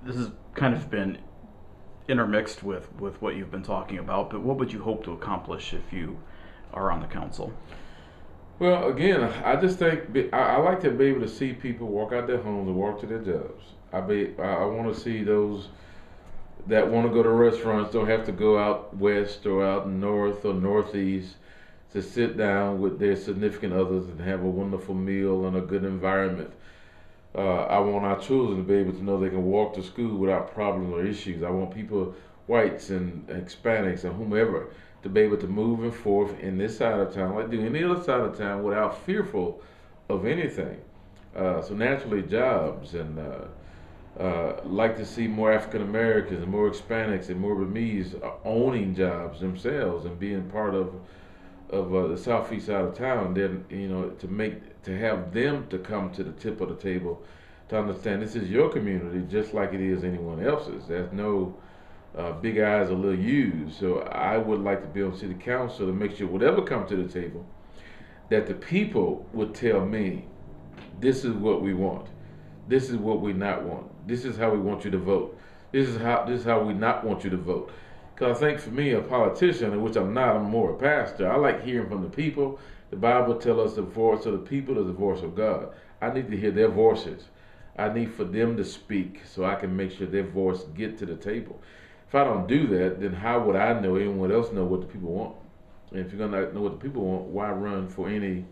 this has kind of been intermixed with what you've been talking about, but what would you hope to accomplish if you are on the council? Well, again, I just think I like to be able to see people walk out their homes and walk to their jobs. I want to see those that want to go to restaurants don't have to go out west or out north or northeast to sit down with their significant others and have a wonderful meal and a good environment. I want our children to be able to know they can walk to school without problems or issues. I want people, whites and Hispanics and whomever, to be able to move and forth in this side of town like do any other side of town without fearful of anything. So naturally, jobs and like to see more African Americans and more Hispanics and more Burmese owning jobs themselves and being part of the southeast side of town. Then to have them to come to the tip of the table to understand this is your community just like it is anyone else's. There's no big eyes or little U's. So I would like to be on city council to make sure whatever comes to the table, that the people would tell me, this is what we want. This is what we not want. This is how we want you to vote. This is how we not want you to vote. Because I think for me, a politician, which I'm not, I'm more a pastor. I like hearing from the people. The Bible tells us the voice of the people is the voice of God. I need to hear their voices. I need for them to speak so I can make sure their voice get to the table. If I don't do that, then how would I know anyone else know what the people want? And if you're gonna know what the people want, why run for any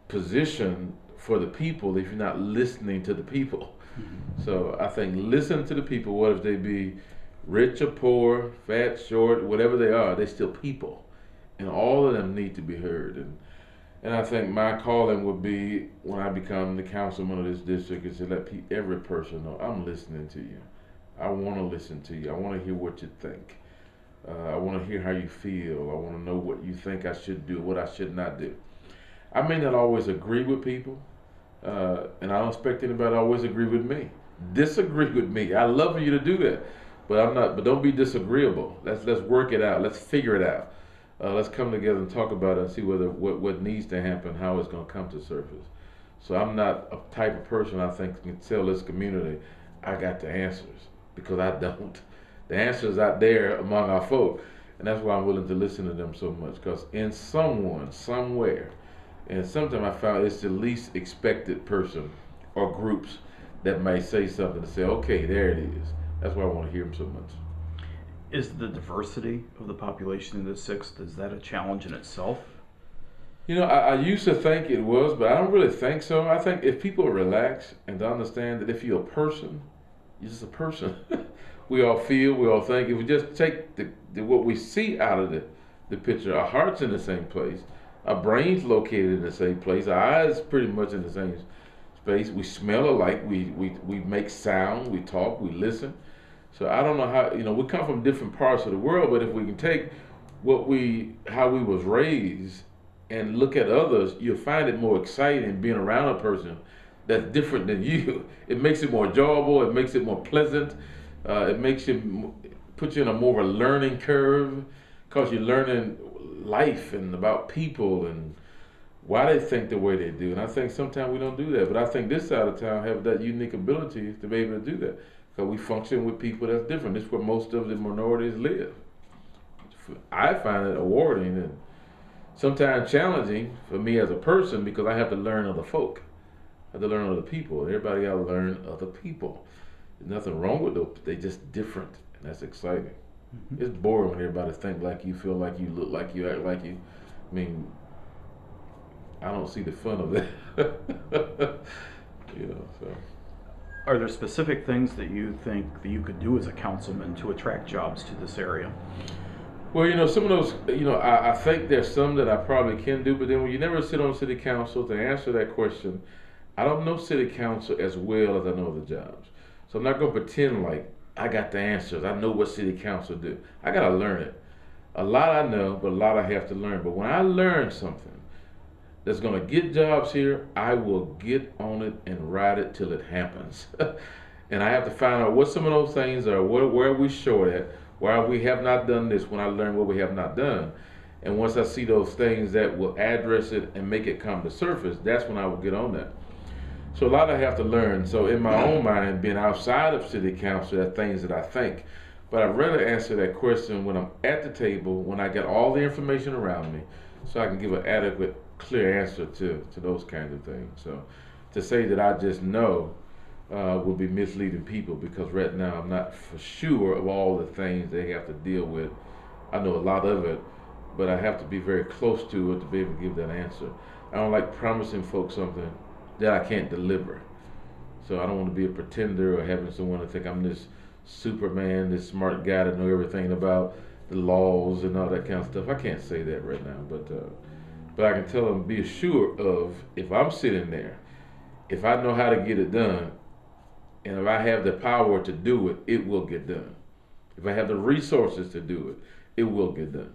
position for the people if you're not listening to the people? Mm-hmm. So I think listen to the people, what if they be rich or poor, fat, short, whatever they are, they're still people. And all of them need to be heard. And I think my calling would be when I become the councilman of this district is to let every person know I'm listening to you. I want to listen to you. I want to hear what you think. I want to hear how you feel. I want to know what you think I should do, what I should not do. I may not always agree with people, and I don't expect anybody to always agree with me. Disagree with me. I love for you to do that, but I'm not. But don't be disagreeable. Let's work it out. Let's figure it out. Let's come together and talk about it and see what needs to happen, how it's going to come to surface. So I'm not a type of person I think can tell this community I got the answers, because I don't. The answers out there among our folk, and that's why I'm willing to listen to them so much. Because in someone, somewhere, and sometimes I found it's the least expected person or groups that may say something to say, okay, there it is. That's why I want to hear them so much. Is the diversity of the population in the sixth, is that a challenge in itself? I used to think it was, but I don't really think so. I think if people relax and to understand that if you're a person, you're just a person. We all feel, we all think. If we just take what we see out of the picture, our heart's in the same place, our brain's located in the same place, our eyes pretty much in the same space. We smell alike, we make sound, we talk, we listen. So I don't know how, we come from different parts of the world, but if we can take how we was raised and look at others, you'll find it more exciting being around a person that's different than you. It makes it more enjoyable, it makes it more pleasant, it makes you, put you in a more of a learning curve, because you're learning life and about people and why they think the way they do. And I think sometimes we don't do that, but I think this side of town have that unique ability to be able to do that. We function with people that's different. This is where most of the minorities live. I find it rewarding and sometimes challenging for me as a person, because I have to learn other folk. I have to learn other people. Everybody got to learn other people. There's nothing wrong with them. They're just different, and that's exciting. Mm-hmm. It's boring when everybody think like you, feel like you, look like you, act like you. I mean, I don't see the fun of that. So. Are there specific things that you think that you could do as a councilman to attract jobs to this area? Well, some of those, I think there's some that I probably can do, but then when you never sit on city council, to answer that question, I don't know city council as well as I know the jobs. So I'm not going to pretend like I got the answers. I know what city council do. I got to learn it. A lot I know, but a lot I have to learn. But when I learn something that's going to get jobs here, I will get on it and ride it till it happens. And I have to find out what some of those things are, where are we short at, why we have not done this, when I learn what we have not done. And once I see those things that will address it and make it come to surface, that's when I will get on that. So a lot I have to learn. So in my own mind, being outside of city council, there are things that I think. But I'd rather answer that question when I'm at the table, when I get all the information around me, so I can give an adequate, clear answer to those kinds of things. So to say that I just know would be misleading people, because right now I'm not for sure of all the things they have to deal with. I know a lot of it, but I have to be very close to it to be able to give that answer. I don't like promising folks something that I can't deliver. So I don't want to be a pretender or having someone to think I'm this Superman, this smart guy to know everything about the laws and all that kind of stuff. I can't say that right now, but I can tell them, be assured of, if I'm sitting there, if I know how to get it done, and if I have the power to do it, it will get done. If I have the resources to do it, it will get done.